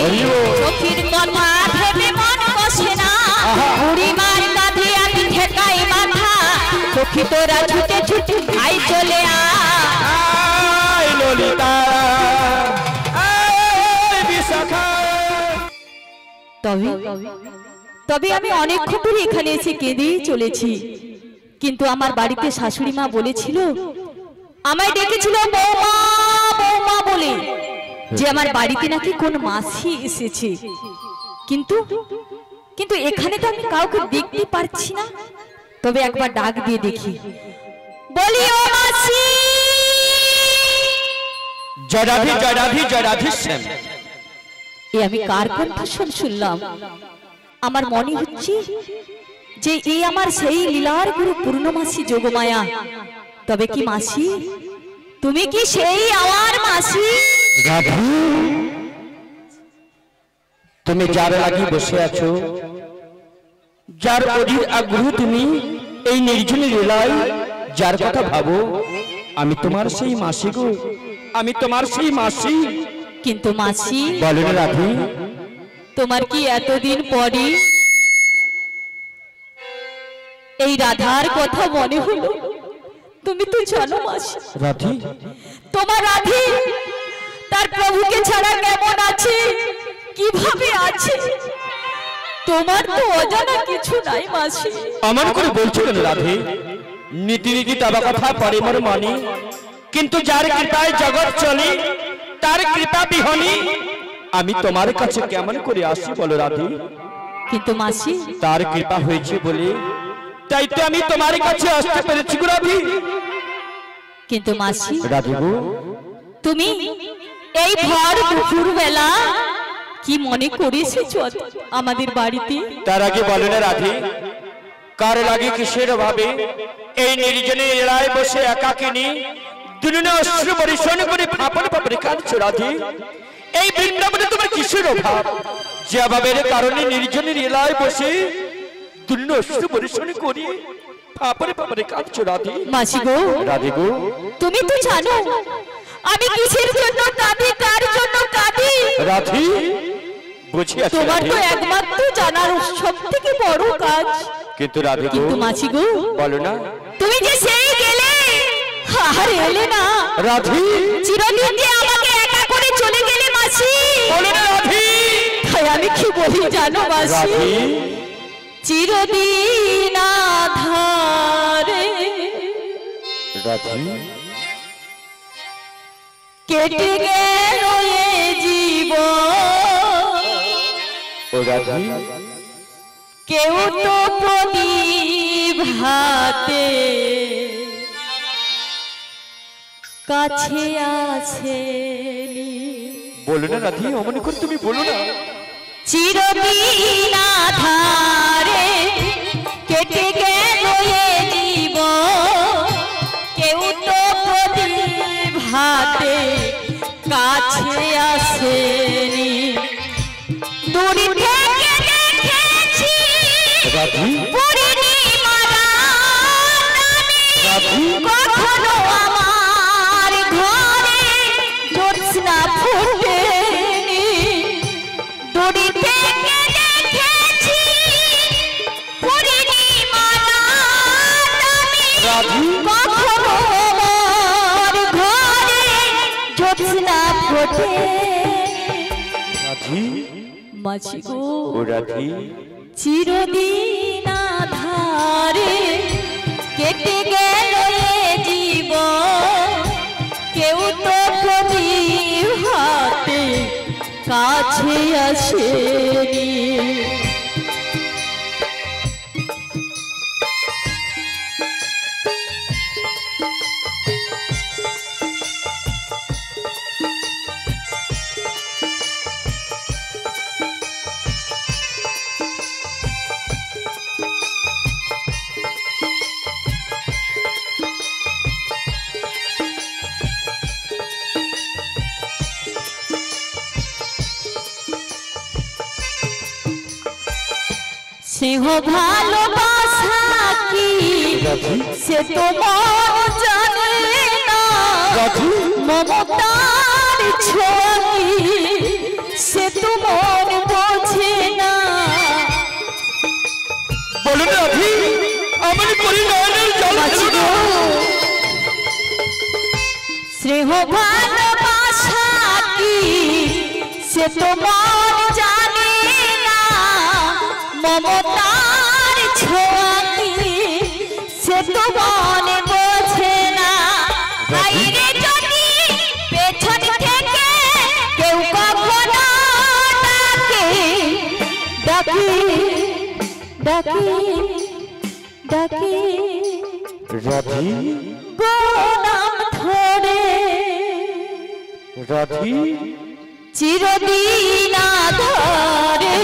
সখীর কথা ভেবে মন বসে না বুড়িমার কাঁধে আমি ঠেকাই মাথা সখী তোরা ছুটে ছুটে ভাই চলে আয় ললিতা তবে আমি অনেকক্ষণ ধরে এখানে এসে কেঁদেই চলেছি কিন্তু আমার বাড়িতে শাশুড়ি মা বলেছিল আমায় ডেকেছিল বৌমা বৌমা বলে যে আমার বাড়িতে নাকি কোন মাসি এসেছে কিন্তু কিন্তু এখানে তো আমি কাউকে দেখতে পারছি না তবে একবার ডাক দিয়ে দেখি বলি ও মাসি জয় রাধে জয় রাধে জয় রাধে শ্যাম আমি কার কণ্ঠস্বর শুনলাম আমার মনে হচ্ছে যে এই আমার সেই লীলার গুরু পূর্ণমাসী যোগমায়া তবে কি মাসি তুমি কি সেই আমার মাসি রাধা তুমি যার লাগি বসে আছো যার অধীর আগ্রহ তুমি এই নির্জন লীলায় যার কথা ভাবো আমি তোমার সেই মাসি গো আমি তোমার সেই মাসি কিন্তু মাসি বলেন রাধে তোমার কি এতদিন পরে এই রাধার কথা মনে হলো তুমি তো জানো মাসি রাধে তোমার রাধে তার প্রভুকে ছাড়া কেমন আছে কিভাবে আছে তোমার তো অজানা কিছু নাই মাসি আমার করে বলছো কেন রাধে নীতি নীতি তবা কথা পরে মোর মনে কিন্তু যার কৃপায় জগৎ চলে তার কৃপা বিহনী আমি তোমার কাছে কেমন করে আসি বলো রাধে কিন্তু মাসি তার কৃপা হয়েছে বলে তাই তো আমি তোমার কাছে আসতে পেরেছি গো রাধে কিন্তু মাসি রাধে গো তুমি এই ভর দুপুর বেলা কি মনে করে এসেছো আমাদের বাড়িতে তার আগে বলো না রাধে কার লাগে কিসের ভাবে এই নির্জনে এলায় বসে একাকিনী দুনিয়া অশ্রু বর্ষণ করে ফাপন ফাপনে কাঁদছো রাধে এই বৃন্দাবনে তোমার কিসের অভাব যে অভাবের কারণে নির্জনের এলায় বসে দুনিয়া অশ্রু বর্ষণ করে ফাপনে ফাপনে কাঁদছো রাধে মাসি গো রাধে গো তুমি তো জানো আমি কিসের জন্য কাঁদি কার জন্য কাঁদি রাধে বুঝি আছি তোমার তো একমাত্র জানার সবথেকে বড় কাজ কিন্তু রাধে গো কিন্তু মাসি গো বলো না তুমি যে সেই গেলে আর এলে না রাধে চিরদিন যে আমাকে একা করে চলে গেলে মাসি বলো না রাধে তাই আমি কি বলি জানো মাসি রাধে চিরদিন আধারে রাধে কেটে গেল এ জীবন ও রাধে কেউ তো প্রদীপ হাতে কাছে আছে বলো না রাধে অমন করে তুমি বলো না চিরদিন আধারে কেটে গেল এ জীবন কেউ তো প্রদীপ হাতে কাছে আসেনি দূর থেকে দেখেছি পূর্ণিমার রাতে কখনো আমার ঘরে জ্যোৎস্না ফোটেনি দূর থেকে দেখেছি পূর্ণিমার রাতে কখনো আমার ঘরে জ্যোৎস্না ফোটেনি মাঝি গো রাধে চিরদিন আধারে কেটে গেল এ জীবন কেউ তো প্রদীপ হাতে কাছে আসেনি স্নেহ ভালোবাসা কি সে তো মন জানে না মমতার ছবি সে তো মন বোঝে না। বলুন রাধি, আমার করি নয়নের জল ফেলো না। স্নেহ ভালোবাসা কি সে তো মন জানে না, মমতার ছোঁয়া কি সে তো মন বোঝে না। বাইরে যদি পেছন থেকে কেউ কখনো ডাকে, ডাকে ডাকে ডাকে রাধি, গো নাম ধরে, রাধি চিরদিন ধরে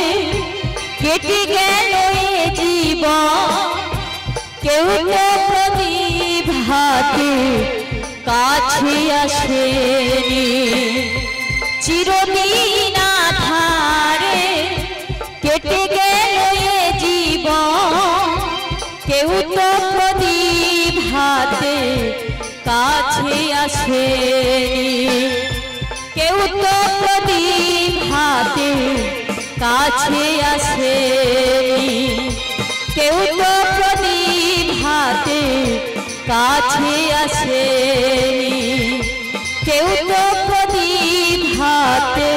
কেটে গেল এ জীবন, কেউ তো প্রদীপ হাতে কাছে আসেনি। চিরদিন ধারে কেটে গেল এ জীবন, কেউ তো প্রদীপ হাতে কাছে আসেনি। কেউ তো প্রদীপ হাতে কাছে আসেনি, কেউ তো প্রদীপ হাতে কাছে আসেনি, কেউ তো প্রদীপ হাতে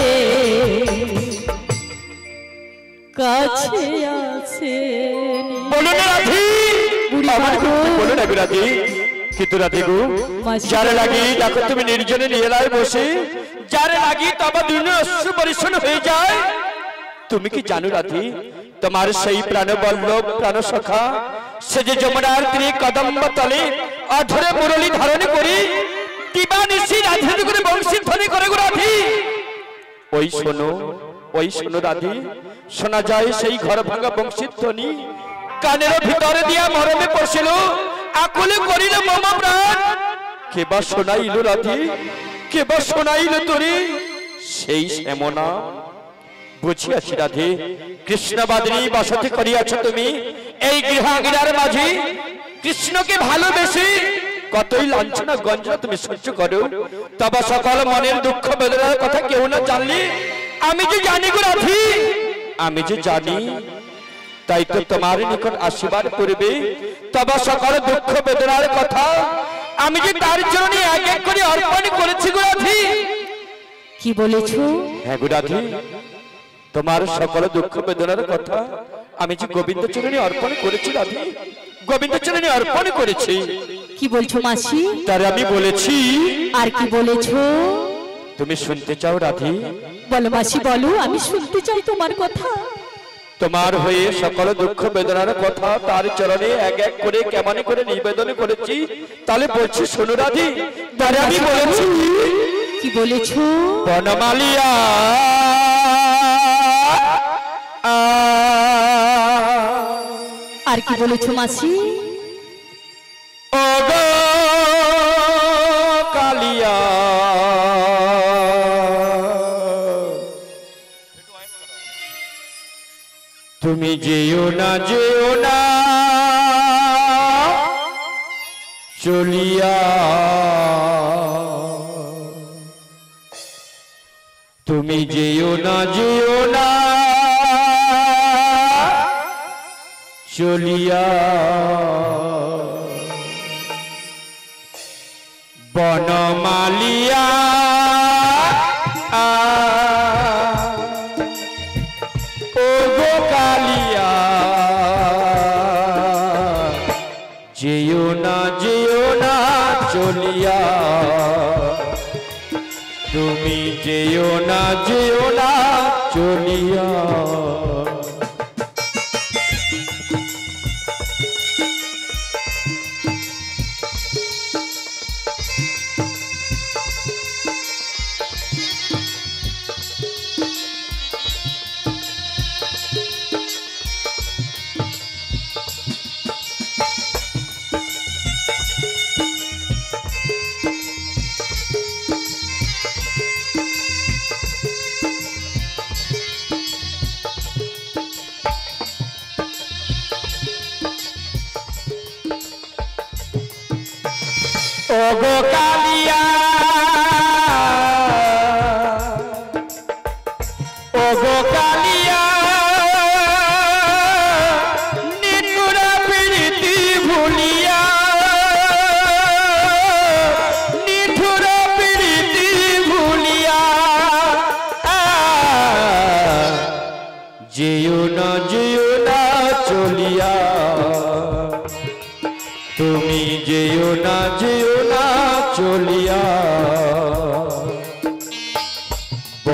কাছে আসেনি। বলুন রাধি, আমার বলুন না রাধি। কিন্তু রাধি গো, যার লাগি দেখো তুমি নির্জনে নিয়েলায় বসে, যার লাগি তোমার দুনিয়া অশ্রু পরিচ্ছন্ন হয়ে যায়। তুমি কি জানো রাধি, তোমার সেই প্রাণবল্লভ প্রাণ সখা সে যে যমুনার তীরে কদম্ব তলে অধরে মুরলী ধারণ করি দিবানিশি রাধে করে বংশী ধ্বনি করে গো রাধি। ওই শোনো রাধি, শোনা যায় সেই ঘর ভাঙা বংশী ধ্বনি, কানের ভিতরে দিয়া মরমে পড়ছিল, আকুলে করিল মম প্রাণ। কেবা শোনাইল রাধি, কেবা শোনাইল তোরে সেই শ্যামনা। বুঝিয়াছি রাধে, কৃষ্ণবাদিনী বসতি করিয়াছ তুমি এই গৃহাঙ্গিনার মাঝে। কৃষ্ণকে ভালোবেসে কতই লাঞ্ছনা গঞ্জনা তুমি সহ্য করো, তবে সকল মনের দুঃখ বেদনার কথা কেউ না জানলে আমি যে জানি গো রাধি, আমি যে জানি। তাই তো তোমার নিকট আশীর্বাদ করবে, তবে সকল দুঃখ বেদনার কথা আমি যে তার জন্য এক এক করে অর্পণ করেছি গো রাধি। কি বলেছো? হ্যাঁ গো রাধি, তোমার সকল দুঃখ বেদনার কথা আমি যে গোবিন্দ চরণে অর্পণ করেছি রাধি, গোবিন্দ চরণে অর্পণ করেছি। কি বলছো মাসি? তার আমি বলেছি। আর কি বলেছো? তুমি শুনতে চাও রাধি? বলো মাসি বলো, আমি শুনতে চাই তোমার কথা। তোমার হয়ে সকল দুঃখ বেদনার কথা তার চরণে এক এক করে কেমন করে নিবেদন করেছি, তাহলে বলছি শোনো রাধি। তার আমি বলেছি। কি বলেছো? বনমালিয়া আর কি বলেছো মাসি? ও গো কালিয়া, তুমি যেও না চলিয়া, তুমি যেও না চলিয়া, বনমালিয়া ও গো কালিয়া, যেও না চলিয়া, তুমি যেও না চলিয়া। ও গো কালিয়া, ও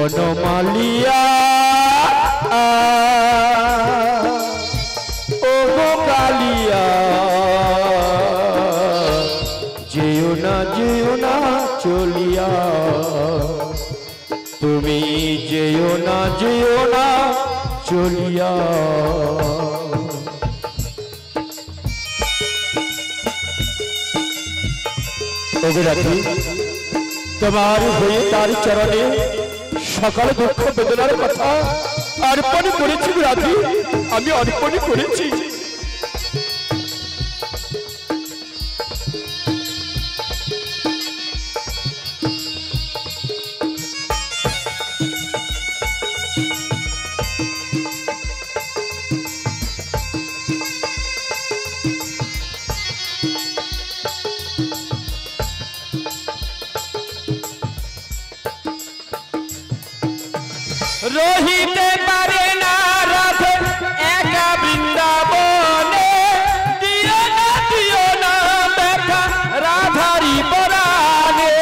বনমালিয়া ও গো কালিয়া যেও না চলিয়া তুমি যেও না চলিয়া রাখি তোমার হয়ে তার চরণে সকাল দুঃখ বেদনার কথা অর্পণ করেছি রাধি আমি অর্পণ করেছি রহিতে পারে না রাধে একা বৃন্দাবনে দিও না ব্যথা রাধারি পরাণে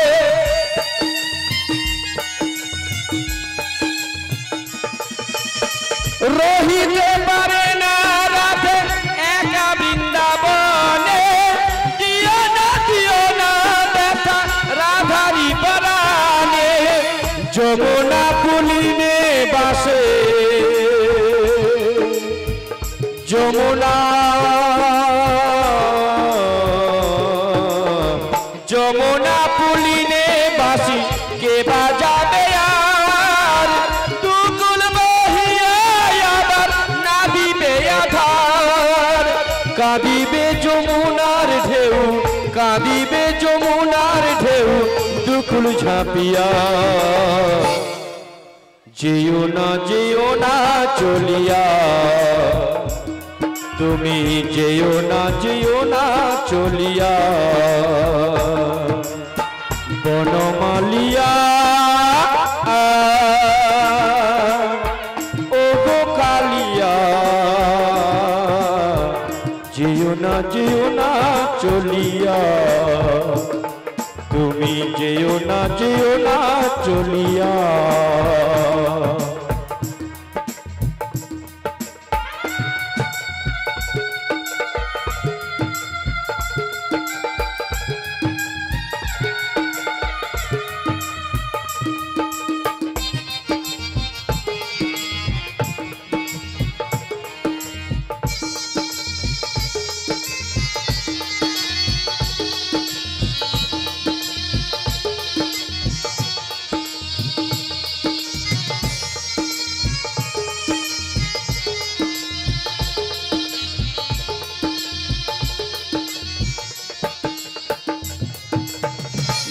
রহিতে পারে না রাধে একা বৃন্দাবনে দিও না ব্যথা রাধারি পরাণে যমুনা পুলিনে বাসে যমুনা পুলিনে বাসি কে বাজাবে আর দুকুল বহিয়া আবার নাবিবে আধার কাঁদিবে যমুনার ঢেউ দুকুল ঝাঁপিয়া যেও না চলিয়া তুমি যেও না চলিয়া বনমালিয়া ও গো কালিয়া যেও না চলিয়া তুমি যেও না চলিয়া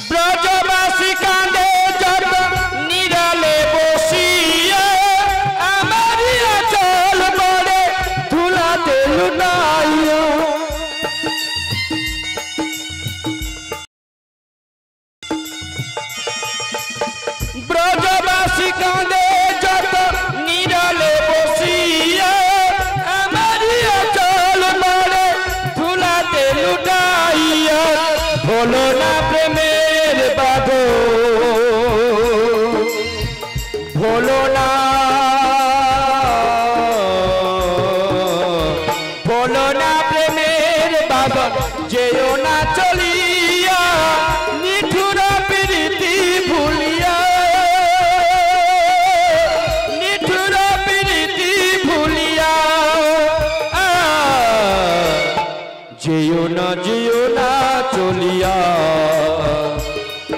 ব্রজবাসী কাঁদে যত নিরালে বসিয়া আমারি আঁচল পড়ে ধুলাতে লুটাইয়া ব্রজবাসী কাঁদে যত নিরালে বসিয়া আমারি আঁচল পড়ে ধুলাতে লুটাইয়া হলো না প্রেমের ভোলো না প্রেমের বাঁধন যেও না চলিয়া নিঠুর প্রীতি ভুলিয়া যেও না চলিয়া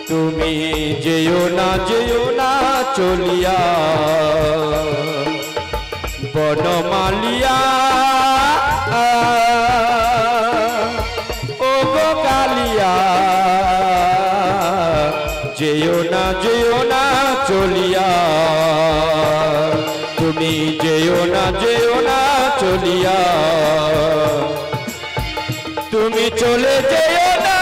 তুমি যেও না চলিয়া বনমালিয়া ও গো কালিয়া যেও না চলিয়া তুমি যেও না চলিয়া তুমি চলে যেও না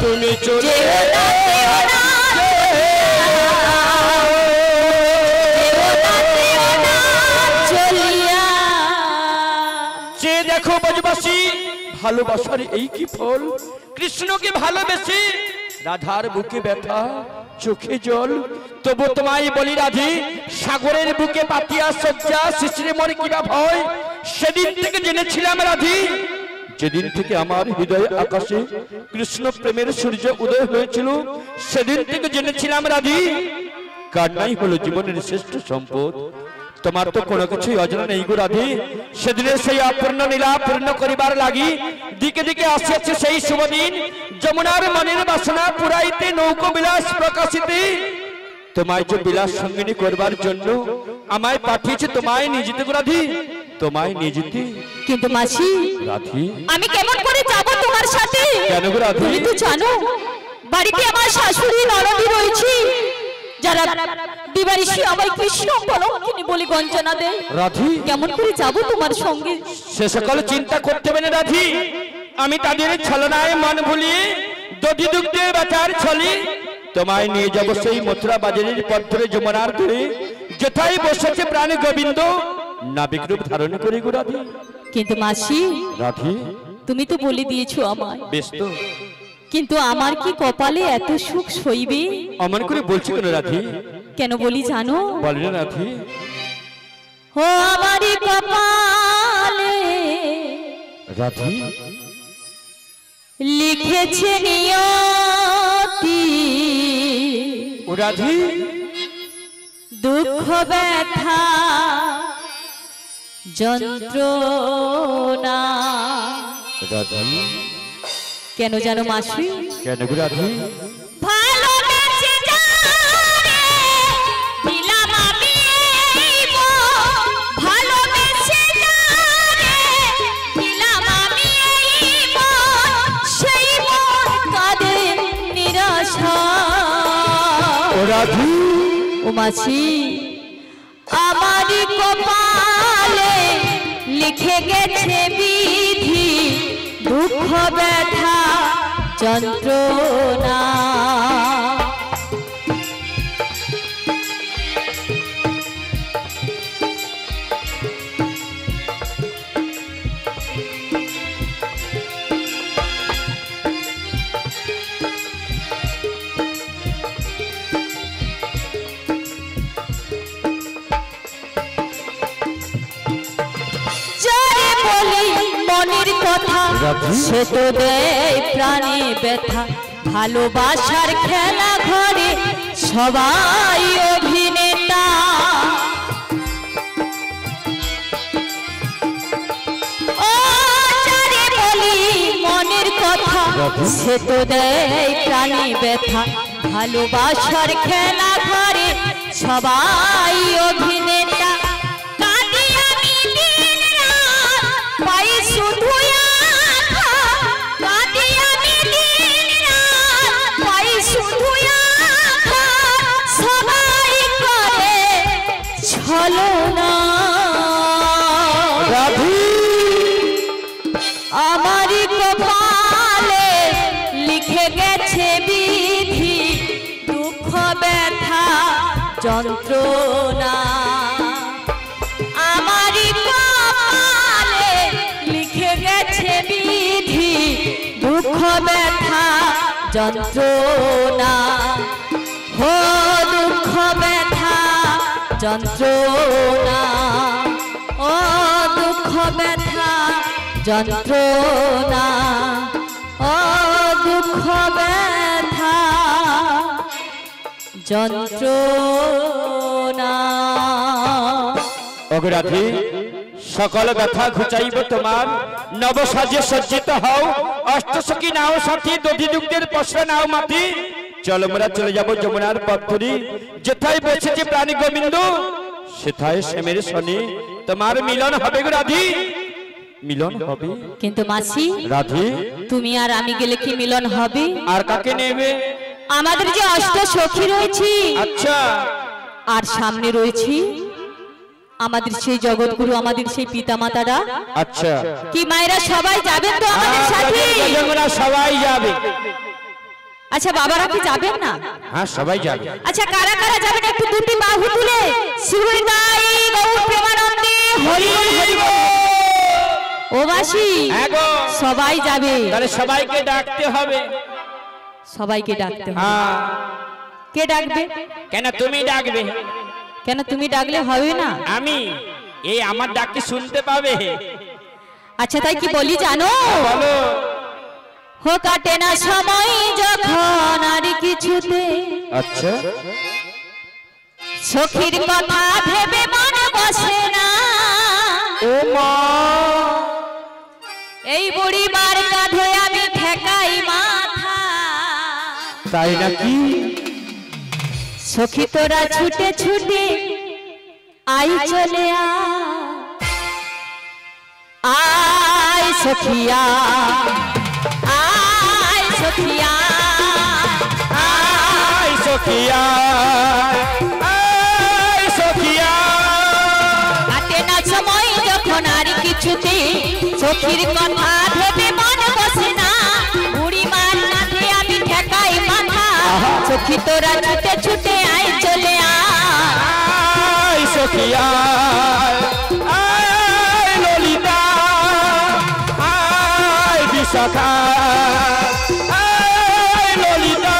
তুমি চলে যেও না দেখো ব্রজবাসী, ভালোবাসার এই কি ফল। কৃষ্ণকে ভালোবেসে রাধার বুকে ব্যথা, চোখে জল। তবু তোমায় বলি রাধি, সাগরের বুকে পাতিয়া শয্যা, শিশিরে মরে কিবা ভয়। সেদিন থেকে জেনেছিলাম রাধি, যেদিন থেকে আমার হৃদয়ে আকাশে কৃষ্ণ প্রেমের সূর্য উদয় হয়েছিল, সেদিন থেকে জেনেছিলাম রাধি, কান্নাই হলো জীবনের শ্রেষ্ঠ সম্পদ। তোমার তো কোনো কিছুই অজানা নেই গো রাধি। সেদিনের সেই অপূর্ণ লীলা পূর্ণ করিবার লাগি দিকে দিকে আসিয়াছে সেই শুভদিন। যমুনার মনের বাসনা পুরাইতে নৌকো বিলাস প্রকাশিতে, তোমায় যে বিলাস সঙ্গিনী করবার জন্য আমায় পাঠিয়েছে তোমায় নিজেতে গো রাধি, তোমায় নিজেতে। কিন্তু মাসি, রাধি আমি কেমন করে যাব তোমার সাথে? কেন গো রাধি? তুমি তো জানো বাড়িতে আমার শাশুড়ি ননদি রয়েছে, যারা দিবানিশি আমায় কৃষ্ণ কলঙ্কিনী বলে গঞ্জনা দেয়। রাধি কেমন করে যাব তোমার সঙ্গে? সে সকল চিন্তা করতে হবে না রাধি, আমি তাদের ছলনায় মন ভুলিয়ে দধি দুগ্ধে বাঁচার ছলি তোমায় নিয়ে যাব সেই মথুরা বাজারের পথ ধরে যমুনার তীরে, যেথায় বসেছে প্রাণ গোবিন্দ নাবিক রূপ ধারণ করে গো রাধি। কিন্তু মাসি, রাধি তুমি তো বলে দিয়েছো আমায়, বেশ তো, কিন্তু আমার কি কপালে এত সুখ সইবে? অমন করে বলছি কেন রাধি? কেন বলি জানো? বলে না রাধি। ও আমারই কপালে রাধি লিখেছে নিয়তি, ও রাধি দুঃখ ব্যথা যন্ত্রণা। রাধি কেন জানো মাসি? কেন গো রাধি? ভালোবেসে যারে দিলাম আমি এই মন, ভালোবেসে যারে দিলাম আমি এই মন, সেই মন কাঁদে নিরাশা। ও রাধি ও মাসি, আমারই কপালে লিখে গেছে বিধি, দুঃখ ব্যথা যন্ত্রণা। যারে বলি মনের কথা, সে তো দেয় প্রাণে ব্যথা। ভালোবাসার খেলা ঘরে সবাই অভিনেতা, ও যারে বলি মনের কথা, সে তো দেয় প্রাণে ব্যথা। ভালোবাসার খেলা ঘরে সবাই অভিনেতা। কাঁদি আমি দিন রাত, পাই শুধু আঘাত। কাঁদি আমি দিন রাত, পাই শুধু আঘাত। সবাই করে ছলনা। রাধি আমারই কপালে লিখে গেছে বিধি, দুঃখ ব্যথা যন্ত্রণা। আমারই কপালে লিখে গেছে বিধি, দুঃখ ব্যথা যন্ত্রণা। হো দুঃখ ব্যথা যন্ত্রণা, ও দুঃখ ব্যথা যন্ত্রণা, ও দুঃখ ব্যথা যন্ত্রণা। অগরাধি সকল ব্যথা ঘুচাইব তোমার, নব সাজে সজ্জিত হও। অষ্টসখী নাও সাথী, দধি দুগ্ধের পশরা নাও মাটি। চলো মোরা চলে যাব যমুনার পথ ধরে, যেথায় বসেছে প্রাণী গোবিন্দ, সেথায় শ্যামের শনি তোমার মিলন হবে গো রাধি, মিলন হবে। কিন্তু মাসি, রাধি তুমি আর আমি গেলে কি মিলন হবে? আর কাকে নেবে? আমাদের যে অষ্ট সখী রয়েছে, আচ্ছা, আর সামনে রয়েছে আমাদের সেই জগৎগুরু, আমাদের সেই পিতা মাতারা। আচ্ছা, কি মায়েরা সবাই যাবেন তো আমাদের সাথে? যমুনা সবাই যাবে। আচ্ছা, বাবারা কি যাবেন না? হ্যাঁ, সবাই যাবে। আচ্ছা, কারা কারা যাবেন একটু দুটি বাহু তুলে শিউরি দাই গৌর প্রেমানন্দে হরি হরি বল। ও মাসি হ্যাঁ গো। সবাই যাবে, তাহলে সবাইকে ডাকতে হবে। সবাইকে ডাকতে হবে। হ্যাঁ। কে ডাকবে? কেন তুমি ডাকবে? কেন তুমি ডাকলে হবে না? আমি এই আমার ডাক কি শুনতে পাবে? আচ্ছা তাই কি বলি জানো? বলো। হো কাটে না সময় যখন আর কিছুতে, আচ্ছা। সখীর কথা ভেবে মন বসে না। ও মা, এই বুড়ি মার কাঁধে আমি ঠেকাই মাথা। তাই নাকি? সখী তোরা ছুটে ছুটে আই চলে আয় সখিয়া, আয় সখিয়া, আয় সখিয়া, আয় সখিয়া। কাটে না সময় যখন আর কিছুতে, সখীর কথা ভেবে মন বসে না। বুড়ি মার কাঁধে আমি ঠেকাই মাথা। সখী তোরা ছুটে ছুটে আয় চলে আয় সখিয়া, আয় ললিতা, আয় বিশাখা, আয় ললিতা।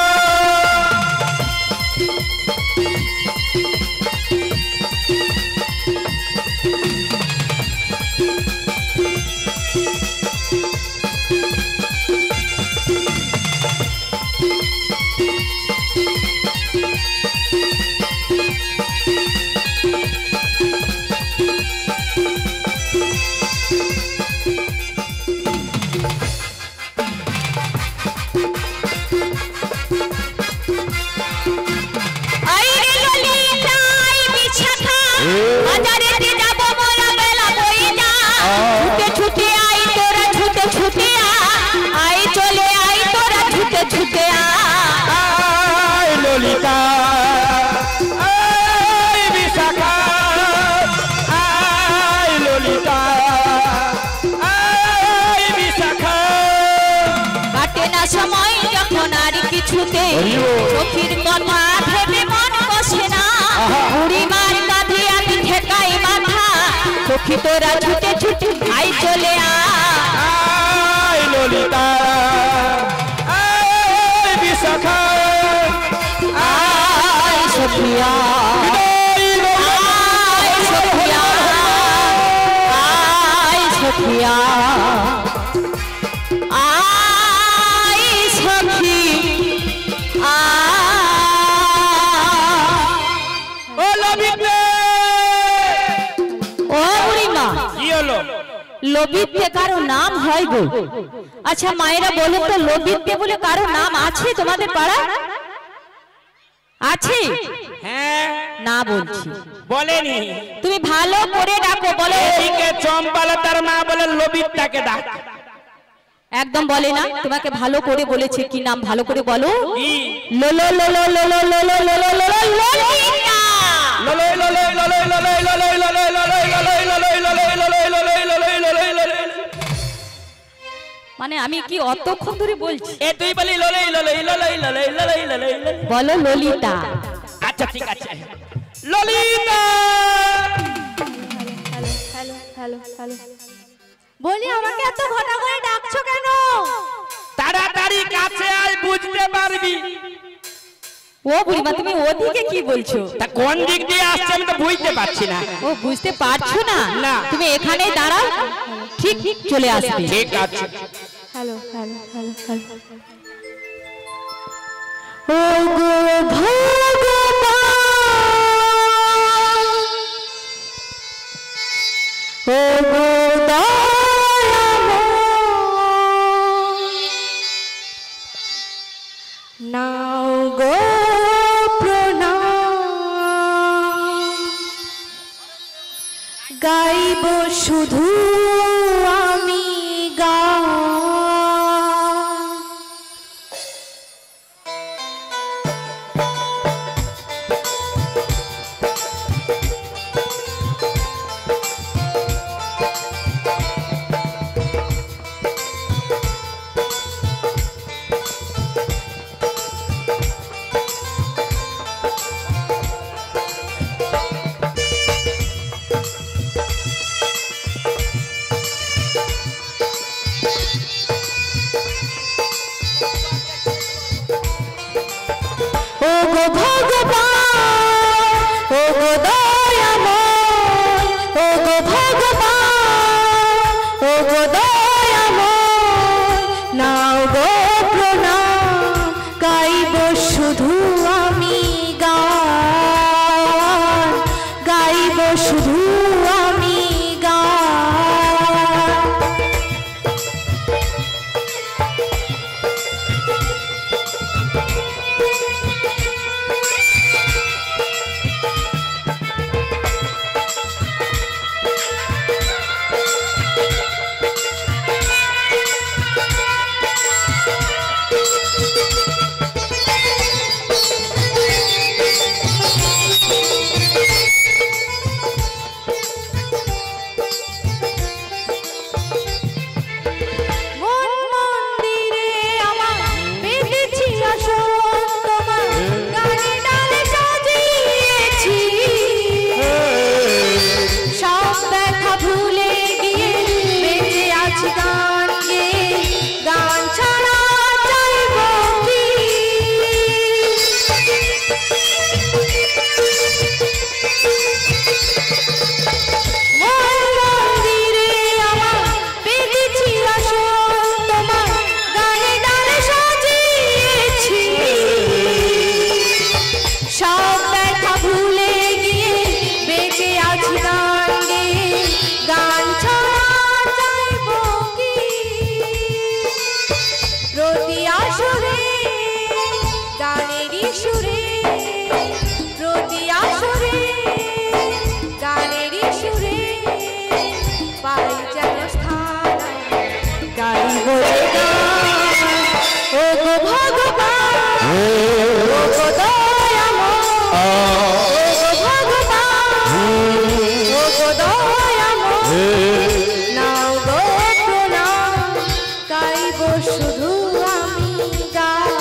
বাজারেতে যাব মোরা বেলা বই যা। ছুটে ছুটে আই তোরা ছুটে ছুটে আই চলে আই তোরা ছুটে ছুটে আয় ললিতা, আয় বিশাখা, আয় ললিতা, আয় বিশাখা। কাটে না সময় যখন আর কিছুতে, সখীর কথা ভেবে মন বসে না। বুড়ি মার কাঁধে আমি ঠেকাই মাথা। সখী তোরা ছুটে ছুটে আই চলে আয় ললিতা, আয় বিশাখা, আয় সখিয়া, আয় সখিয়া, আয় সখিয়া, আয় সখী, ও লবিতে। ও বুড়িমা, কি হলো? লবিতে কারো নাম হয় গো? আচ্ছা মায়েরা বলো তো, লবিতে বলে কারো নাম আছে তোমাদের পাড়া? আছে? হ্যাঁ, না বলছি, বলেনি। তুমি ভালো করে ডাকো, বলো। এইকে চম্পালা তার মা বলে লবিতটাকে ডাক। একদম বলে না, তোমাকে ভালো করে বলেছে কি নাম, ভালো করে বলো। কি? লোলো লোলো লোলো লোলো লোলো লোলো ললিতা। ললই ললই ললই ললই ললই ললই ললই ললই ললই ললই ললই ললই ললই ললই ললই। মানে আমি কি অতক্ষণ ধরে বলছি? এ তুই বলি ললই ললই ললই ললই ললই ললই ললই। বলো ললিতা। আচ্ছা ঠিক আছে, ললিতা। বলি আমাকে এত ঘটা করে ডাকছো কেন? তাড়াতাড়ি কাছে আয়, বুঝতে পারবি। ও বুড়িমা, তুমি ওদিকে কি বলছো? তা কোন দিক দিয়ে আসছে আমি তো বুঝতে পারছি না। ও বুঝতে পারছো না? না। তুমি এখানেই দাঁড়াও, ঠিক ঠিক চলে আসবে। ঠিক আছে। Hello hello hello hello. ও গো ভগবান, ও গো দয়াময়, নাও গো প্রণাম। গাইব শুধু আমি গান। গাইবো যে গান ও গো ভগবান ও গো দয়াময় ও গো ভগবান ও গো দয়াময় নাও গো প্রণাম গাইবো শুধু আমি গান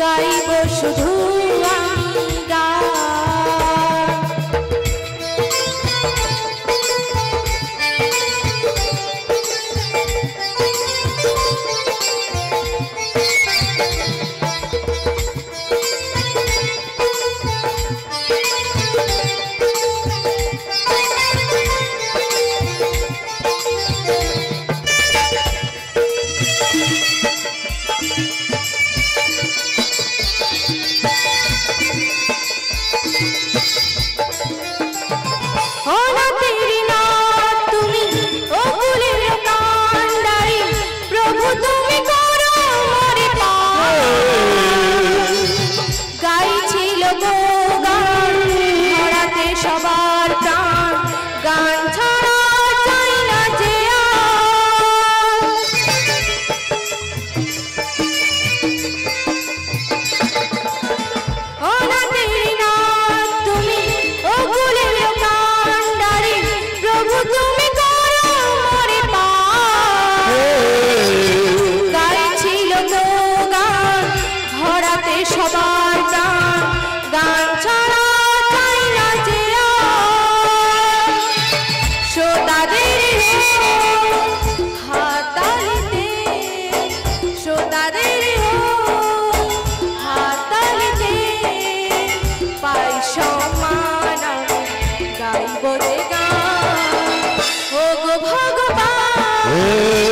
গাইবো শুধু আমি গান Oh